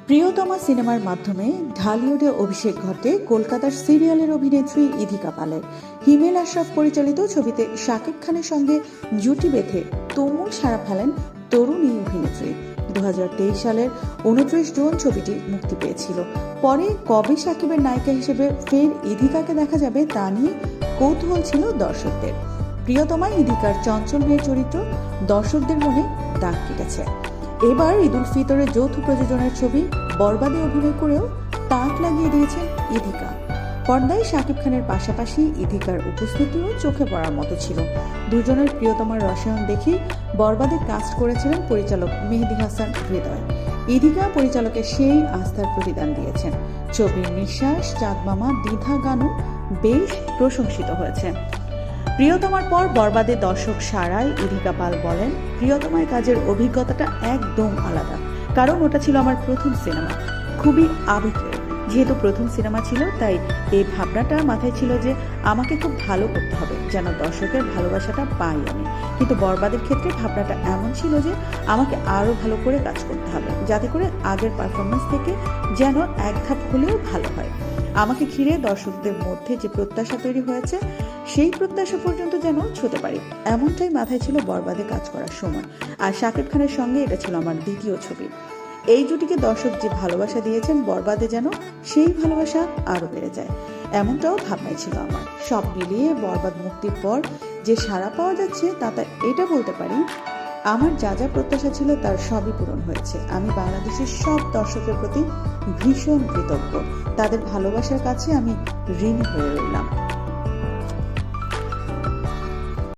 প্রিয়তমা সিনেমার মাধ্যমে ঢালিউডে অভিষেক ঘটে কলকাতার সিরিয়ালের অভিনেত্রী ইধিকা পালের। হিমেল আশরাফ পরিচালিত ছবিতে শাকিব খানের সঙ্গে জুটি বেঁধে তুমুল সাড়া ফেলেন তরুণ এই অভিনেত্রী। 2023 সালের 29 জুন ছবিটি মুক্তি পেয়েছিল। পরে কবে শাকিবের নায়িকা হিসেবে ফের ইধিকাকে দেখা যাবে তা নিয়ে কৌতূহল ছিল দর্শকদের। প্রিয়তমা ইধিকার চঞ্চল মেয়ের চরিত্র দর্শকদের মনে দাগ কেটেছে। এবার ঈদ উল ফিতরের যৌথ প্রযোজনার ছবি বরবাদে অভিনয় করেও তাক লাগিয়ে দিয়েছেন ইধিকা। পর্দায় শাকিব খানের পাশাপাশি ইধিকার উপস্থিতিও চোখে পড়ার মতো ছিল। দুজনের প্রিয়তমার রসায়ন দেখেই বরবাদে কাস্ট করেছিলেন পরিচালক মেহেদী হাসান হৃদয়। ইধিকা পরিচালকের সেই আস্থার প্রতিদান দিয়েছেন। ছবির নিঃশ্বাস, চাঁদ মামা, দ্বিধা গানও বেশ প্রশংসিত হয়েছে। প্রিয়তমার পর বরবাদে দর্শক সারায় ইধিকা পাল বলেন, প্রিয়তমায় কাজের অভিজ্ঞতাটা একদম আলাদা, কারণ ওটা ছিল আমার প্রথম সিনেমা। খুবই আবেগীয়। যেহেতু প্রথম সিনেমা ছিল, তাই এই ভাবনাটা মাথায় ছিল যে আমাকে খুব ভালো করতে হবে যেন দর্শকের ভালোবাসাটা পাই আমি। কিন্তু বরবাদের ক্ষেত্রে ভাবনাটা এমন ছিল যে আমাকে আরও ভালো করে কাজ করতে হবে, যাতে করে আগের পারফরমেন্স থেকে যেন এক ধাপ হলেও ভালো হয়। আমাকে ঘিরে দর্শকদের মধ্যে যে প্রত্যাশা তৈরি হয়েছে, সেই প্রত্যাশা পর্যন্ত যেন ছুঁতে পারি, এমনটাই মাথায় ছিল বরবাদে কাজ করার সময়। আর শাকিব খানের সঙ্গে এটা ছিল আমার দ্বিতীয় ছবি। এই জুটিকে দর্শক যে ভালোবাসা দিয়েছেন, বরবাদে যেন সেই ভালোবাসা আরও বেড়ে যায়, এমনটাও ভাবনাই ছিল আমার। সব মিলিয়ে বরবাদ মুক্তির পর যে সাড়া পাওয়া যাচ্ছে, তাতে এটা বলতে পারি আমার যা যা প্রত্যাশা ছিল তার সবই পূরণ হয়েছে। আমি বাংলাদেশের সব দর্শকের প্রতি ভীষণ কৃতজ্ঞ। তাদের ভালোবাসার কাছে আমি ঋণী হয়ে রইলাম।